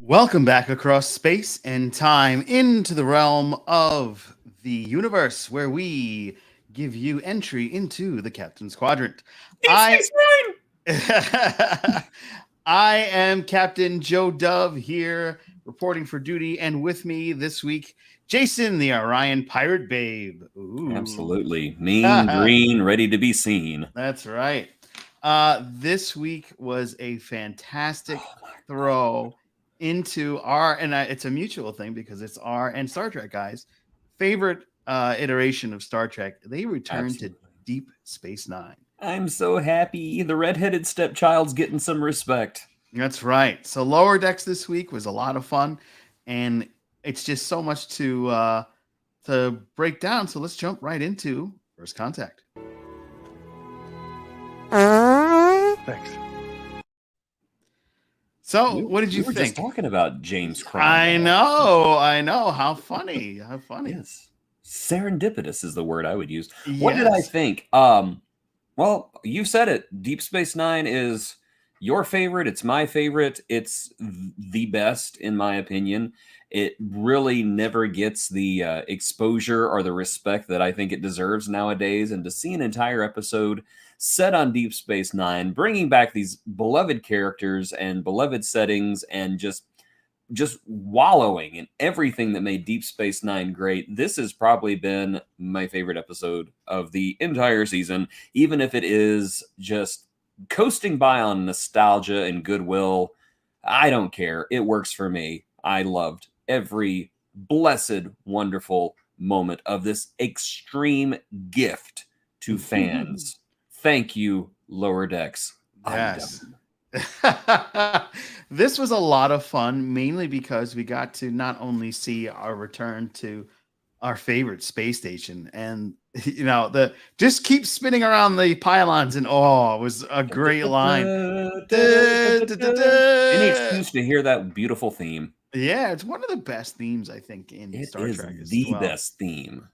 Welcome back across space and time into the realm of the universe where we give you entry into the Captain's Quadrant. Deep I Space Nine! I am Captain Joe Dove here reporting for duty, and with me this week, Jason the Orion Pirate Babe. Ooh. Absolutely. Mean green, ready to be seen. That's right. This week was a fantastic throw into our, and it's a mutual thing because it's our and Star Trek guys' favorite iteration of Star Trek. They returned to Absolutely. Deep Space Nine. I'm so happy the redheaded stepchild's getting some respect. That's right. So Lower Decks this week was a lot of fun, and it's just so much to break down. So let's jump right into First Contact. Thanks. So, what did you we were think? just talking about James Cromwell. I know. How funny. Yes. Serendipitous is the word I would use. What did I Yes. think? Well, you said it. Deep Space Nine is your favorite. It's my favorite. It's the best, in my opinion. It really never gets the exposure or the respect that I think it deserves nowadays. And to see an entire episode set on Deep Space Nine, bringing back these beloved characters and beloved settings, and just wallowing in everything that made Deep Space Nine great. This has probably been my favorite episode of the entire season, even if it is just coasting by on nostalgia and goodwill. I don't care. It works for me. I loved every blessed, wonderful moment of this extreme gift to fans. Thank you, Lower Decks. Yes. This was a lot of fun, mainly because we got to not only see our return to our favorite space station, and the just keep spinning around the pylons, and it was a great line. Any excuse to hear that beautiful theme. Yeah, it's one of the best themes I think in It Star is Trek as the well. best theme.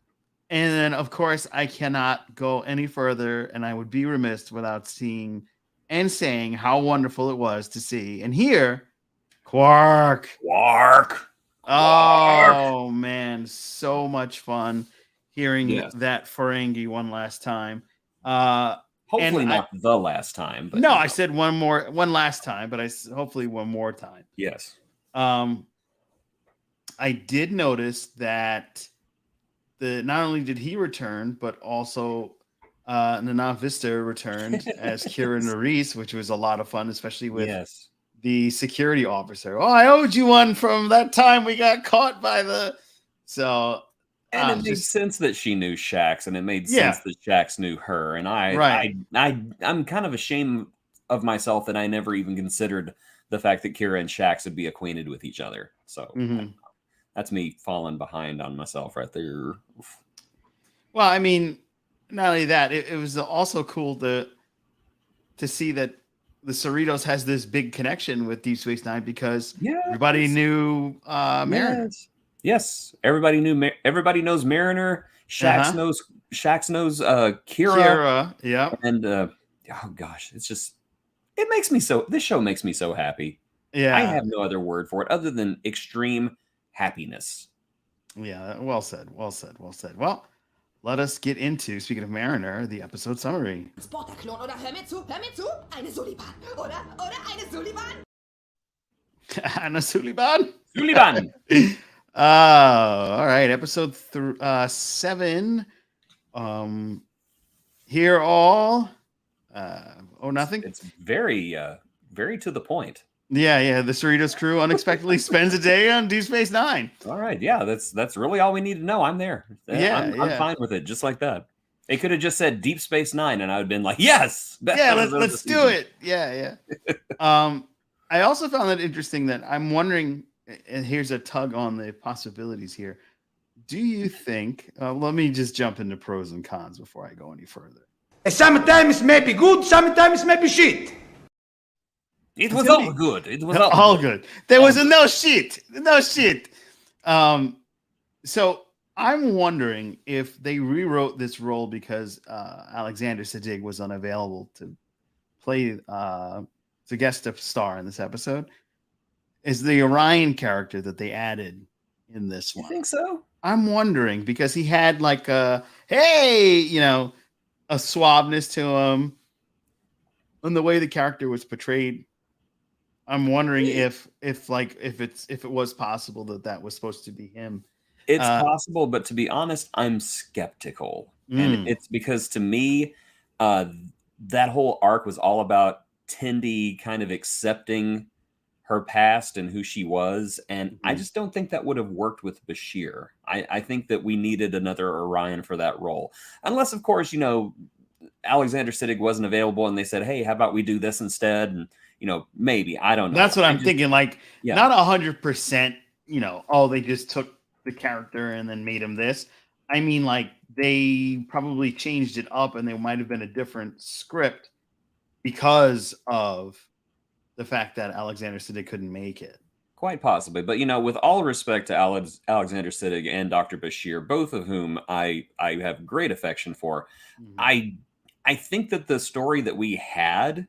And then, of course, I cannot go any further, and I would be remiss without seeing and saying how wonderful it was to see and hear Quark. Oh, man. So much fun hearing that Ferengi one last time. Hopefully not the last time. But no, I said one last time, but hopefully one more time. Yes. I did notice that not only did he return, but also Nana Vista returned as Kira Nerys, which was a lot of fun, especially with the security officer. Oh, I owed you one from that time we got caught by the. So, and it made sense that she knew Shax, and it made sense that Shax knew her. And I'm kind of ashamed of myself that I never even considered the fact that Kira and Shax would be acquainted with each other. So. That's me falling behind on myself right there. Well, I mean, not only that, it was also cool to see that the Cerritos has this big connection with Deep Space Nine because everybody knew Mariner. Yes, everybody knows Mariner. Shax knows Kira. Yeah. And oh gosh, this show makes me so happy. Yeah. I have no other word for it other than extreme happiness. Yeah, well said. Well, let us get into, speaking of Mariner, the episode summary. Sporterklon, oder hör mir zu, eine Sullivan, oder eine Sullivan. Anna Sullivan? Sullivan! All right, episode 7. Hear all. Nothing. It's very, very to the point. Yeah. The Cerritos crew unexpectedly spends a day on Deep Space Nine. All right, yeah, that's really all we need to know. I'm there. I'm fine with it, just like that. It could have just said Deep Space Nine, and I would have been like, yes, let's do it. Yeah. I also found that interesting that I'm wondering, and here's a tug on the possibilities here. Do you think? Let me just jump into pros and cons before I go any further. Sometimes may be good, sometimes may be shit. It was all good. It was all good. There was no shit. So I'm wondering if they rewrote this role because Alexander Siddig was unavailable to play to guest star in this episode. is the Orion character that they added in this You one. think so? I'm wondering because he had like a hey, a suaveness to him, and the way the character was portrayed. I'm wondering if it was possible that was supposed to be him. It's Uh, possible, but to be honest, I'm skeptical. And mm, it's because to me, uh, that whole arc was all about Tindy kind of accepting her past and who she was. And I mhm. just don't think that would have worked with Bashir. I think that we needed another Orion for that role. Unless, of course, Alexander Siddig wasn't available and they said, hey, how about we do this instead? And, maybe. I don't know. That's what I'm thinking. Like, Yeah. not 100%. Oh, they just took the character and then made him this. I mean, like they probably changed it up, and there might have been a different script because of the fact that Alexander Siddig couldn't make it. Quite possibly. But, with all respect to Alexander Siddig and Dr. Bashir, both of whom I have great affection for, Mhm. I think that the story that we had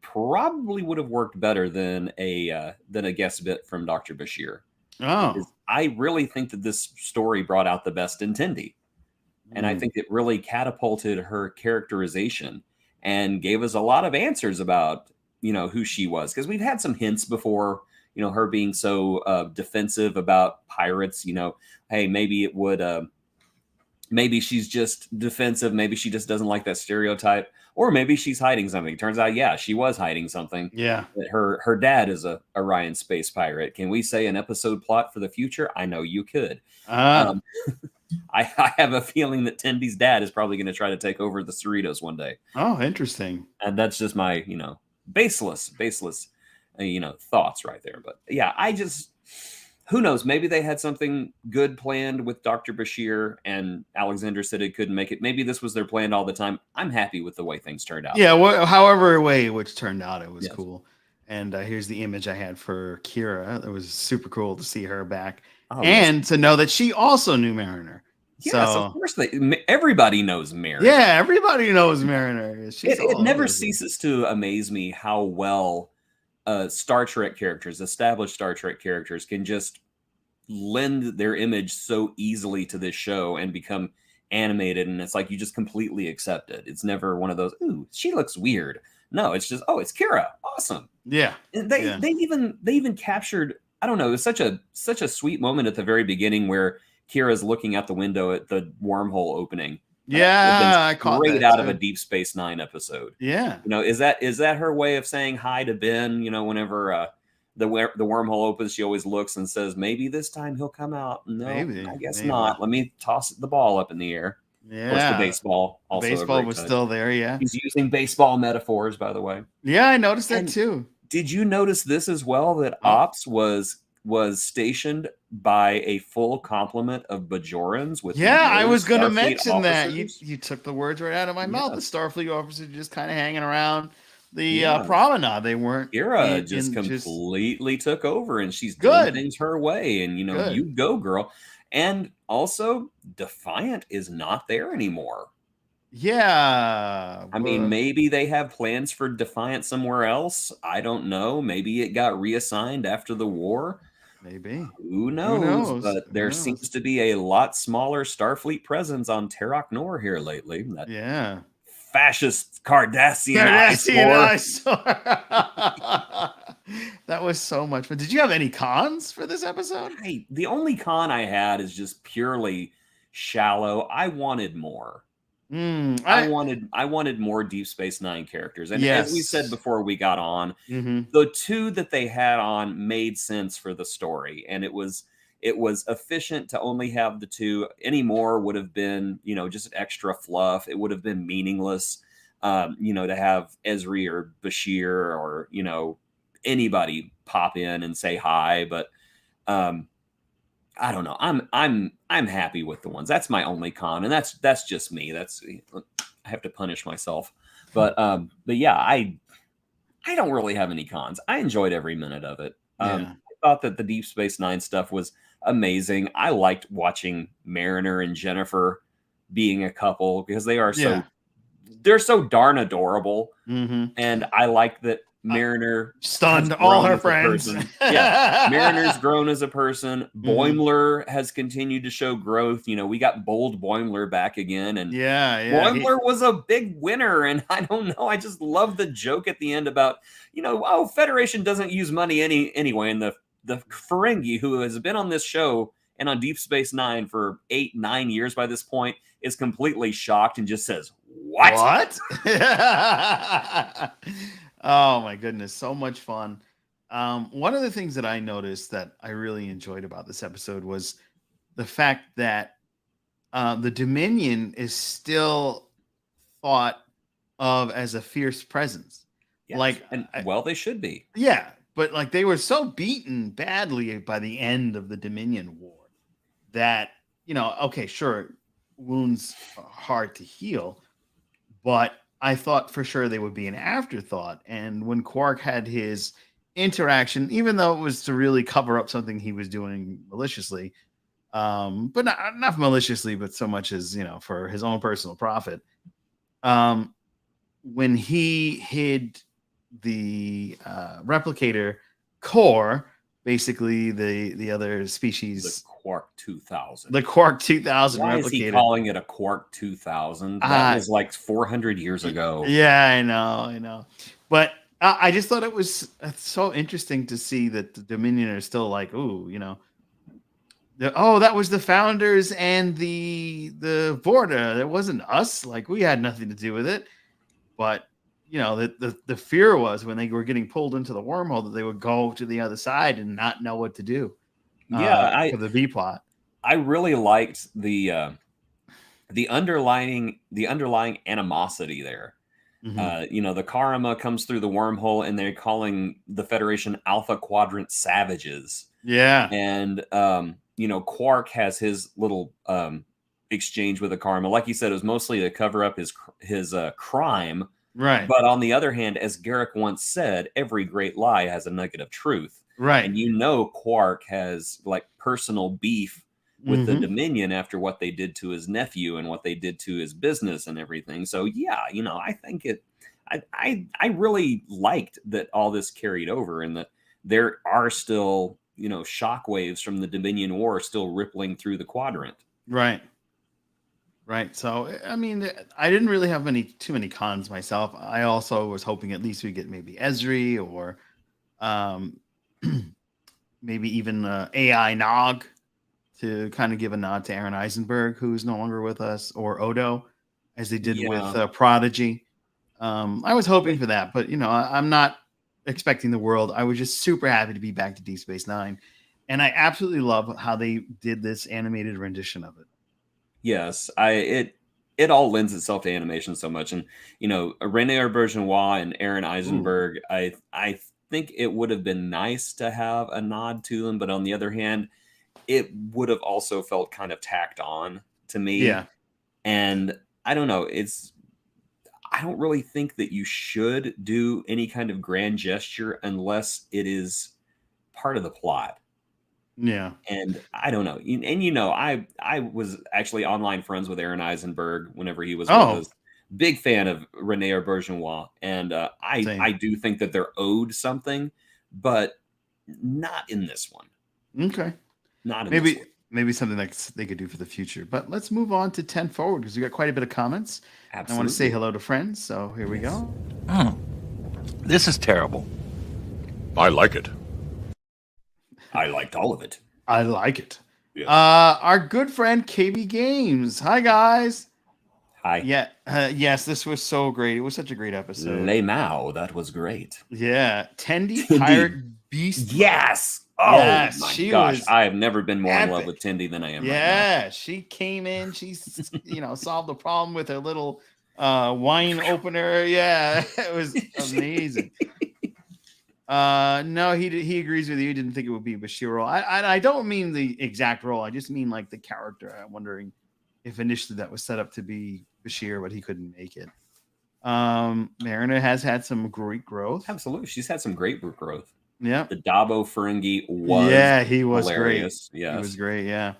probably would have worked better than a guest bit from Dr. Bashir. Oh, I really think that this story brought out the best in Tindy. And I mm. think it really catapulted her characterization and gave us a lot of answers about, who she was. Because we've had some hints before, her being so defensive about pirates, hey, maybe it would, maybe she's just defensive. Maybe she just doesn't like that stereotype. Or maybe she's hiding something. Turns out, yeah, she was hiding something. Yeah. That her dad is a Orion space pirate. Can we say an episode plot for the future? I know you could. Ah. I have a feeling that Tindy's dad is probably going to try to take over the Cerritos one day. Oh, interesting. And that's just my, baseless, thoughts right there. But yeah, who knows? Maybe they had something good planned with Dr. Bashir and Alexander Siddig couldn't make it. Maybe this was their plan all the time. I'm happy with the way things turned out. Yeah. However way which turned out, it was Yes. cool. And here's the image I had for Kira. It was super cool to see her back, Oh, yes. and to know that she also knew Mariner. Yes, So of course everybody knows Mary. yeah, everybody knows Mariner. It never ceases to amaze me how well Star Trek characters, established Star Trek characters, can just lend their image so easily to this show and become animated, and it's like you just completely accept it. It's never one of those, ooh, she looks weird. No, it's just, oh, it's Kira. Awesome. Yeah. And they Yeah. even captured, I don't know, it was such a sweet moment at the very beginning where Kira's looking out the window at the wormhole opening. Yeah, I caught Straight that out of too. a Deep Space Nine episode. Yeah. Is that her way of saying hi to Ben? Whenever the wormhole opens, she always looks and says, maybe this time he'll come out. No, Maybe, I guess maybe. not. Let me toss the ball up in the air. Of course, the Yeah. baseball. The Also, a baseball great was touch. still there. Yeah. He's using baseball metaphors, by the way. Yeah, I noticed that And too. Did you notice this as well? That Oh. Ops was stationed by a full complement of Bajorans with Yeah, I no was going to Starfleet mention that. You officers? you took the words right out of my mouth. The Yes. Starfleet officers just kind of hanging around the Yeah. promenade. They weren't Kira just completely took over, and she's doing Good. things her way. And Good. you go, girl. And also, Defiant is not there anymore. Yeah. I mean, maybe they have plans for Defiant somewhere else. I don't know. Maybe it got reassigned after the war. Maybe. Who knows? But Who there knows? seems to be a lot smaller Starfleet presence on Terok Nor here lately. That Yeah. fascist Cardassian Cardassian eyesore. eyesore. That was so much fun. Did you have any cons for this episode? Hey, the only con I had is just purely shallow. I wanted more. I wanted more Deep Space Nine characters. And as we said Yes. before we got on, Mhm. the two that they had on made sense for the story. And it was efficient to only have the two. Any more would have been, just extra fluff. It would have been meaningless, to have Ezri or Bashir or, anybody pop in and say hi. But I don't know. I'm happy with the ones. That's my only con, and that's just me. I have to punish myself. But yeah, I don't really have any cons. I enjoyed every minute of it. I thought that the Deep Space Nine stuff was amazing. I liked watching Mariner and Jennifer being a couple because they're so darn adorable. Mhm. And I like that Mariner stunned all her friends. Yeah, Mariner's grown as a person. Mhm. Boimler has continued to show growth. We got bold Boimler back again, and Yeah. Boimler was a big winner. And I don't know, I just love the joke at the end about, Federation doesn't use money anyway. And the Ferengi, who has been on this show and on Deep Space Nine for 8-9 years by this point, is completely shocked and just says, "What?" Oh my goodness, so much fun. One of the things that I noticed that I really enjoyed about this episode was the fact that the Dominion is still thought of as a fierce presence. Yes. Like, and well, they should be. Yeah, but like they were so beaten badly by the end of the Dominion War that, okay, sure, wounds are hard to heal, but I thought for sure they would be an afterthought. And when Quark had his interaction, even though it was to really cover up something he was doing maliciously, but not maliciously, but so much as, for his own personal profit. When he hid the replicator core, basically the other species, the Quark 2000. The Quark 2000 Why replicator. is he calling it a Quark 2000? That was like 400 years ago. Yeah, I know. But I just thought it was so interesting to see that the Dominion are still like, ooh, that was the founders and the Vorta. It wasn't us. Like, we had nothing to do with it. But the fear was when they were getting pulled into the wormhole that they would go to the other side and not know what to do. For the B plot. I really liked the underlying animosity there. Mm-hmm. The Karma comes through the wormhole and they're calling the Federation Alpha Quadrant savages. Yeah. And Quark has his little exchange with the Karma. Like you said, it was mostly to cover up his crime. Right. But on the other hand, as Garrick once said, every great lie has a nugget of truth. Right. And Quark has like personal beef with the Dominion after what they did to his nephew and what they did to his business and everything. So yeah, I think I really liked that all this carried over and that there are still, shockwaves from the Dominion War still rippling through the quadrant. Right. So, I mean, I didn't really have too many cons myself. I also was hoping at least we get maybe Esri or maybe even AI Nog to kind of give a nod to Aaron Eisenberg, who's no longer with us, or Odo, as they did with Prodigy. I was hoping for that, but I'm not expecting the world. I was just super happy to be back to Deep Space Nine, and I absolutely love how they did this animated rendition of it. Yes, it all lends itself to animation so much, and Rene Auberjonois and Aaron Eisenberg. I think it would have been nice to have a nod to them, but on the other hand, it would have also felt kind of tacked on to me. Yeah, and I don't know. I don't really think that you should do any kind of grand gesture unless it is part of the plot. Yeah. And I don't know. And I was actually online friends with Aaron Eisenberg whenever he was with us. Big fan of Rene Auberjonois. And I do think that they're owed something, but not in this one. Okay. Not in this one. Maybe something like they could do for the future. But let's move on to 10 forward because we got quite a bit of comments. Absolutely. I want to say hello to friends. So here we go. This is terrible. I like it. I liked all of it. I like it. Yes. Our good friend KB Games. Hi, guys. Hi. Yeah. Yes, this was so great. It was such a great episode. Le Mao, that was great. Yeah. Tendi, Pirate Beast. Yes. Oh, yes, my she gosh. was I have never been more epic. in love with Tendi than I am right now. Yeah. She came in. She's, solved the problem with her little wine opener. Yeah. It was amazing. No, he agrees with you. He didn't think it would be Bashir role. I don't mean the exact role. I just mean like the character. I'm wondering if initially that was set up to be Bashir, but he couldn't make it. Mariner has had some great growth. Absolutely. She's had some great growth. Yeah. The Dabo Ferengi was he was hilarious. Great. Yes. He was great, yeah.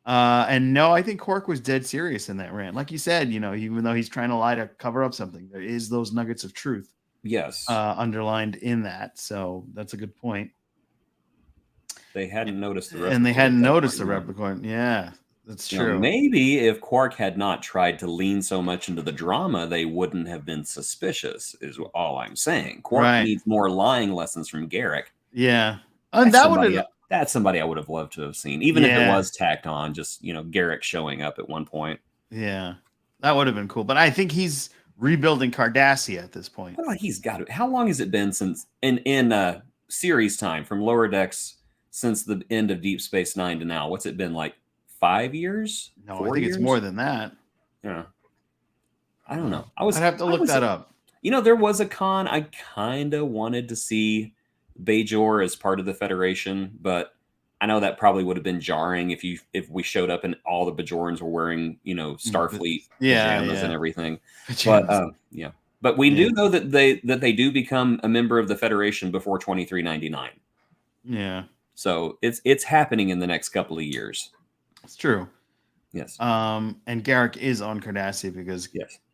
And no, I think Quark was dead serious in that rant. Like you said, even though he's trying to lie to cover up something, there is those nuggets of truth. Yes. underlined in that. So that's a good point. They hadn't noticed the And they hadn't noticed the point, replicorn. Yeah, that's you know, true. maybe if Quark had not tried to lean so much into the drama, they wouldn't have been suspicious, is all I'm saying. Quark Right. needs more lying lessons from Garrick. Yeah. And That's somebody I would have loved to have seen, even if it Yeah. was tacked on, just, you know, Garrick showing up at one point. Yeah. That would have been cool. But I think he's rebuilding Cardassia at this point. Well, he's got it. How long has it been since in series time from Lower Decks since the end of Deep Space Nine to now? What's it been, like 5 years? No, 4 I think years? it's more than that. Yeah. I don't know. I'd have to look that up. You know, there was a con I kind of wanted to see Bajor as part of the Federation, but I know that probably would have been jarring if we showed up and all the Bajorans were wearing, you know, Starfleet pajamas and everything. But yeah. But we do know that they do become a member of the Federation before 2399. Yeah. So it's happening in the next couple of years. It's true. Yes. And Garrick is on Cardassia because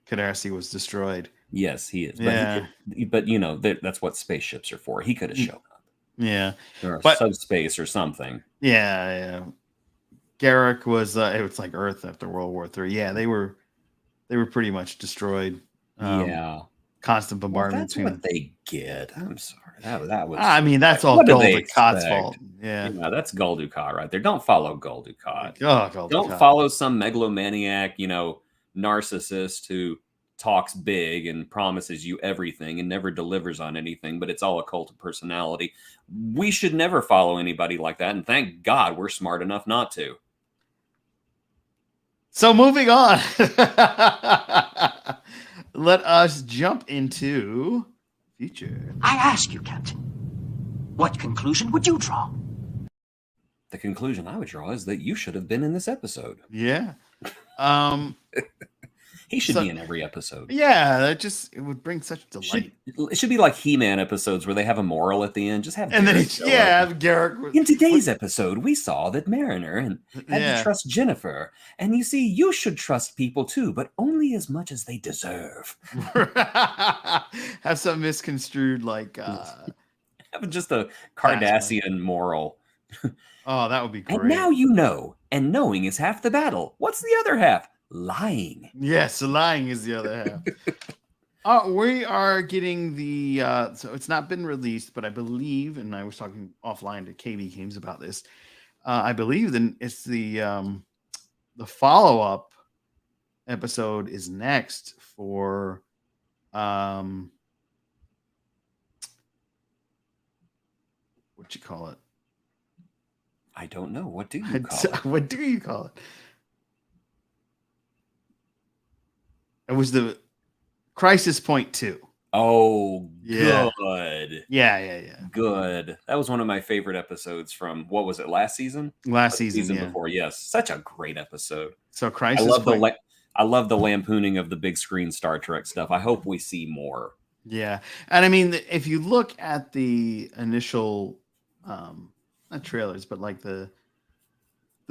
Cardassia was destroyed. Yes, he is. Yeah. But you know, that's what spaceships are for. He could have shown up. Yeah. Or But subspace or something. Yeah. Garrick was it was like Earth after World War III. Yeah, they were pretty much destroyed. Constant bombardment. Well, that's what they get. I'm sorry. That was. I mean, that's all Gul Dukat's fault. Yeah, that's Gul Dukat right there. Don't follow Gul Dukat. Gul Don't Dukat. follow some megalomaniac, you know, narcissist who talks big and promises you everything and never delivers on anything, but it's all a cult of personality. We should never follow anybody like that, and thank God we're smart enough not to. So moving on. Let us jump into future. I ask you, Captain, what conclusion would you draw? The conclusion I would draw is that you should have been in this episode. Yeah. He should be in every episode. Yeah, it would bring such delight. It should be like He-Man episodes where they have a moral at the end. Just have Garrick. In today's episode, we saw that Mariner had to trust Jennifer, and you see, you should trust people too, but only as much as they deserve. Have some misconstrued like have just a Cardassian moral. Oh, that would be great. And now you know, and knowing is half the battle. What's the other half? Lying. Yes, lying is the other half. We are getting the so it's not been released, but I believe, and I was talking offline to KB Games about this. I believe then it's the follow-up episode is next for what you call it? I don't know. What do you call it? What do you call it? It was the Crisis Point 2. Oh, yeah. Good. Yeah. Good. That was one of my favorite episodes from, what was it, last season? Last season before, yes. Such a great episode. So Crisis Point. I love the lampooning of the big screen Star Trek stuff. I hope we see more. Yeah. And I mean, if you look at the initial, not trailers, but like the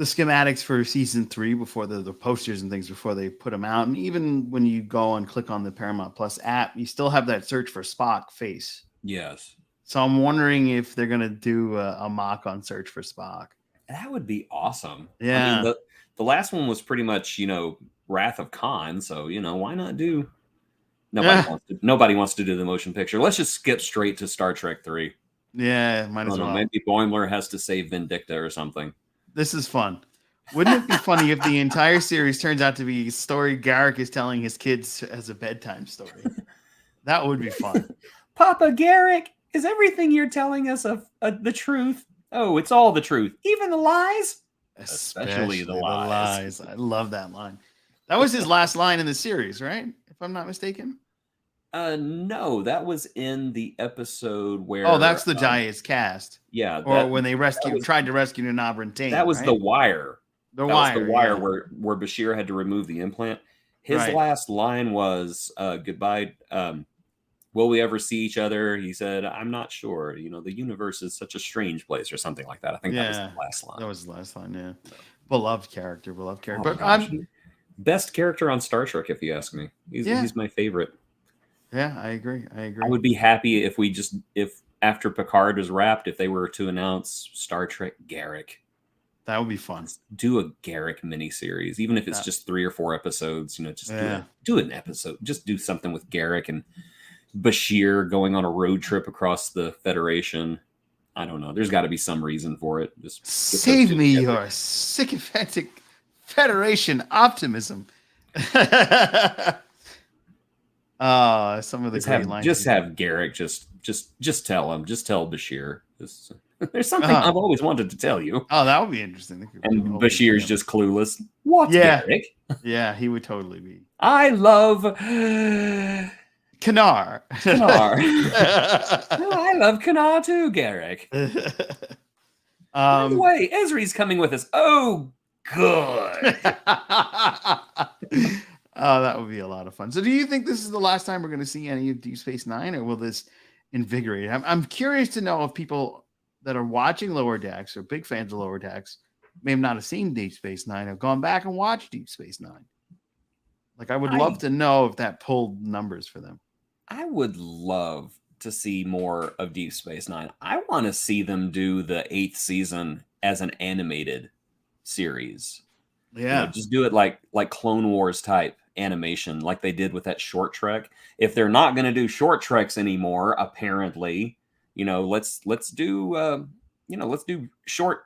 schematics for season 3 before the posters and things before they put them out, and even when you go and click on the Paramount Plus app, you still have that search for Spock face. Yes. So I'm wondering if they're gonna do a mock on Search for Spock. That would be awesome. Yeah. I mean, the last one was pretty much, you know, Wrath of Khan. So, you know, why not do? Nobody wants to do the motion picture. Let's just skip straight to Star Trek 3. Yeah, might as well. Maybe Boimler has to save Vindicta or something. This is fun. Wouldn't it be funny if the entire series turns out to be a story Garrick is telling his kids as a bedtime story? That would be fun. Papa Garrick, is everything you're telling us the truth? Oh, it's all the truth. Even the lies? Especially the lies. I love that line. That was his last line in the series, right? If I'm not mistaken. No, that was in the episode where. Oh, that's the Giants cast. Yeah, when they tried to rescue Nabran Tain. That was right? The Wire. The Wire where Bashir had to remove the implant. His last line was, "Goodbye. Will we ever see each other?" He said, "I'm not sure. You know, the universe is such a strange place," or something like that. I think that was the last line. That was the last line. Yeah, beloved character. Oh, but I'm best character on Star Trek, if you ask me. He's my favorite. Yeah, I agree. I would be happy if after Picard was wrapped, if they were to announce Star Trek Garrick. That would be fun. Let's do a Garrick miniseries, even if it's just 3 or 4 episodes. Just do an episode. Just do something with Garrick and Bashir going on a road trip across the Federation. I don't know. There's got to be some reason for it. Just save me your sycophantic Federation optimism. Some of the great lines. Just have Garrick. Just tell him. Just tell Bashir. There's something I've always wanted to tell you. Oh, that would be interesting. And Bashir's just clueless. What's Garrick? Yeah, he would totally be. I love Kanar. I love Kanar too, Garrick. By the way, Ezri's coming with us. Oh, good. Oh, that would be a lot of fun. So do you think this is the last time we're going to see any of Deep Space Nine, or will this invigorate? I'm curious to know if people that are watching Lower Decks or big fans of Lower Decks may have not have seen Deep Space Nine, have gone back and watched Deep Space Nine. Like, I would love to know if that pulled numbers for them. I would love to see more of Deep Space Nine. I want to see them do the 8th season as an animated series. Yeah, just do it like Clone Wars type animation, like they did with that short trek. If they're not going to do short treks anymore, apparently, let's do short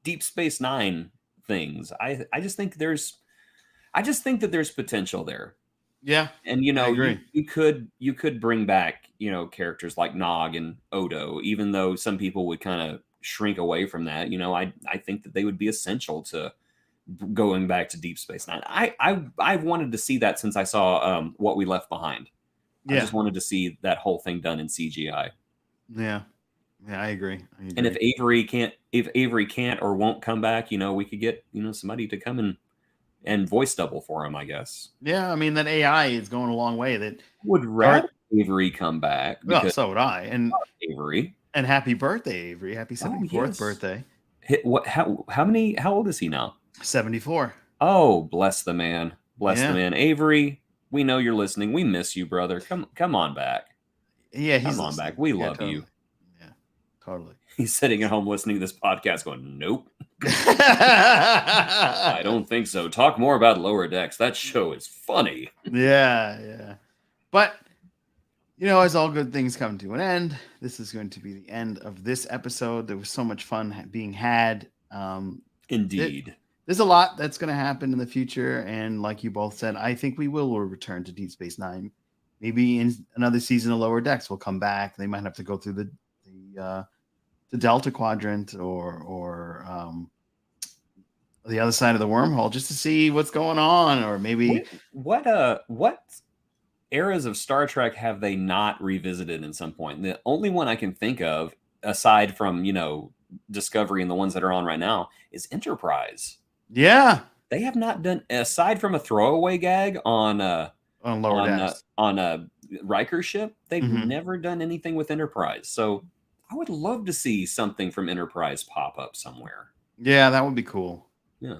Deep Space Nine things. I just think that there's potential there. Yeah, and you could bring back characters like Nog and Odo, even though some people would kind of shrink away from that. I think that they would be essential to going back to Deep Space Nine. I've wanted to see that since I saw What We Left Behind. I just wanted to see that whole thing done in CGI. Yeah, I agree. And if Avery can't or won't come back, we could get somebody to come and voice double for him, I guess. Yeah, I mean, that AI is going a long way. That would rather Avery come back. Well, so would I. And Avery. And happy birthday, Avery! Happy 74th birthday. How old is he now? 74. Oh, bless the man. Bless the man. Avery, we know you're listening. We miss you, brother. Come on back. Yeah, come on back. We love totally. you. Yeah, totally. He's sitting at home listening to this podcast going, nope. I don't think so. Talk more about Lower Decks. That show is funny. Yeah. But, as all good things come to an end, this is going to be the end of this episode. There was so much fun being had. Indeed. There's a lot that's going to happen in the future. And like you both said, I think we will return to Deep Space Nine. Maybe in another season of Lower Decks, we'll come back. They might have to go through the Delta Quadrant or the other side of the wormhole just to see what's going on. Or maybe what eras of Star Trek have they not revisited in some point? The only one I can think of, aside from Discovery and the ones that are on right now, is Enterprise. Yeah, they have not done, aside from a throwaway gag on Lower Decks on a Riker ship. They've never done anything with Enterprise. So I would love to see something from Enterprise pop up somewhere. Yeah, that would be cool. Yeah,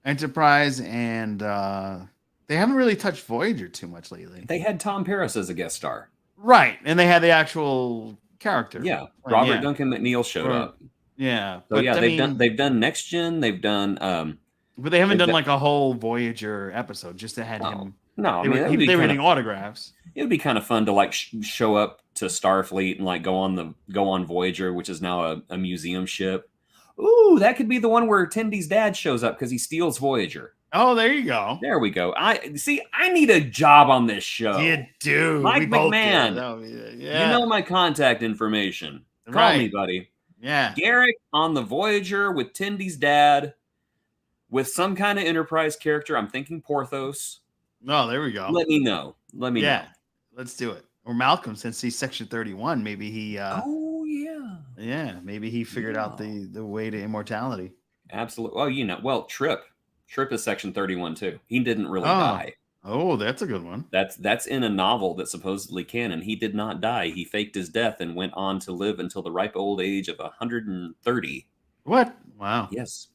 Enterprise, and they haven't really touched Voyager too much lately. They had Tom Paris as a guest star, right? And they had the actual character. Yeah, Robert Duncan McNeil showed up. Yeah, so they've done Next Gen. They've done, but they haven't done like a whole Voyager episode. Just to had him. No, they were getting autographs. It would be kind of fun to like show up to Starfleet and like go on Voyager, which is now a museum ship. Ooh, that could be the one where Tendy's dad shows up because he steals Voyager. Oh, there you go. There we go. I need a job on this show. You do. Mike McMahon. Yeah. You know my contact information. Call me, buddy. Yeah. Garrick on the Voyager with Tendy's dad with some kind of Enterprise character. I'm thinking Porthos. Oh, there we go. Let me know. Let me know. Let's do it. Or Malcolm, since he's Section 31, maybe he oh yeah. Yeah, maybe he figured out the way to immortality. Absolutely. Well, Trip is Section 31 too. He didn't really die. Oh, that's a good one. That's in a novel that's supposedly canon. He did not die. He faked his death and went on to live until the ripe old age of 130. What? Wow. Yes.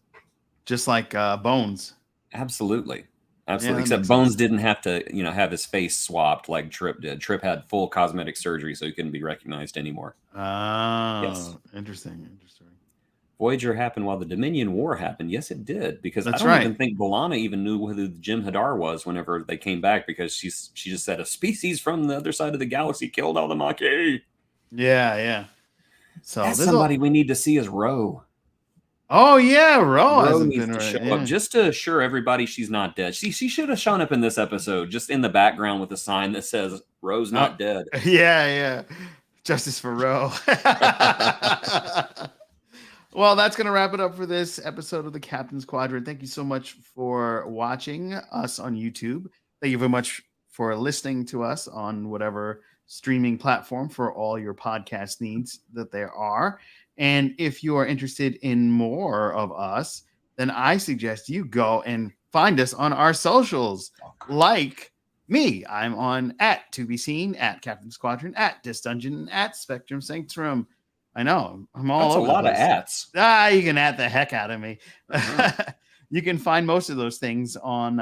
Just like Bones. Absolutely. Absolutely. that Except makes Bones sense. didn't have to, have his face swapped like Trip did. Trip had full cosmetic surgery, so he couldn't be recognized anymore. Yes. Oh, interesting. Voyager happened while the Dominion War happened. Yes, it did. Because I That's don't right. even think B'Elanna even knew who Jim Hadar was whenever they came back, because she just said a species from the other side of the galaxy killed all the Maquis. Yeah. So That's there's somebody we need to see as Ro. Oh yeah, Ro hasn't needs been to show right. up just to assure everybody she's not dead. She should have shown up in this episode, just in the background with a sign that says Ro's not dead. Yeah. Justice for Ro. Well, that's going to wrap it up for this episode of the Captain's Quadrant. Thank you so much for watching us on YouTube. Thank you very much for listening to us on whatever streaming platform for all your podcast needs that there are. And if you are interested in more of us, then I suggest you go and find us on our socials. Like me, I'm on @ToBeSeen, @Captain's Quadrant, @DisDungeon, @Spectrum Sanctrum. I know. I'm all That's over a lot the of place. @s. You can @ the heck out of me. You can find most of those things on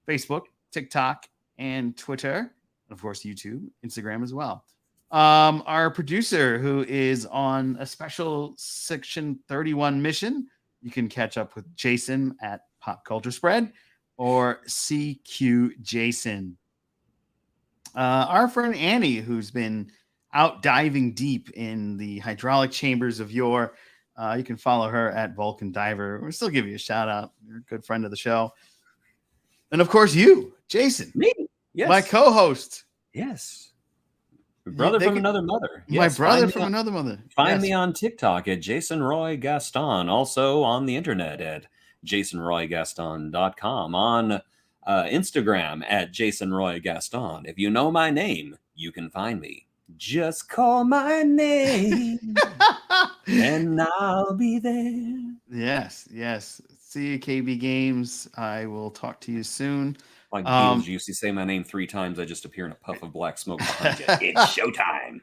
Facebook, TikTok, and Twitter. And of course, YouTube, Instagram as well. Our producer, who is on a special Section 31 mission, you can catch up with Jason at Pop Culture Spread or CQ Jason. Our friend Annie, who's been out diving deep in the hydraulic chambers of yore. You can follow her at Vulcan Diver. We'll still give you a shout out. You're a good friend of the show. And of course, you, Jason. Me? Yes. My co-host. Yes. Brother from another mother. My Yes, brother from another mother. Find me on TikTok at Jason Roy Gaston. Also on the internet at jasonroygaston.com. On Instagram at Jason Roy Gaston. If you know my name, you can find me. Just call my name and I'll be there. Yes. See you, KB Games. I will talk to you soon. Like Beetlejuice, you say my name 3 times, I just appear in a puff of black smoke behind you. It's showtime.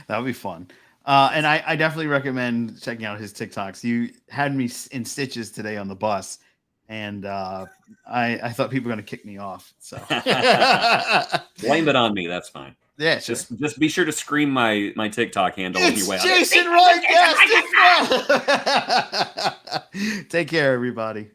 That would be fun. And I definitely recommend checking out his TikToks. You had me in stitches today on the bus, and I thought people were going to kick me off. So blame it on me. That's fine. Yeah, sure. Just be sure to scream my TikTok handle on your way out. Jason Roy Gaston. Take care, everybody.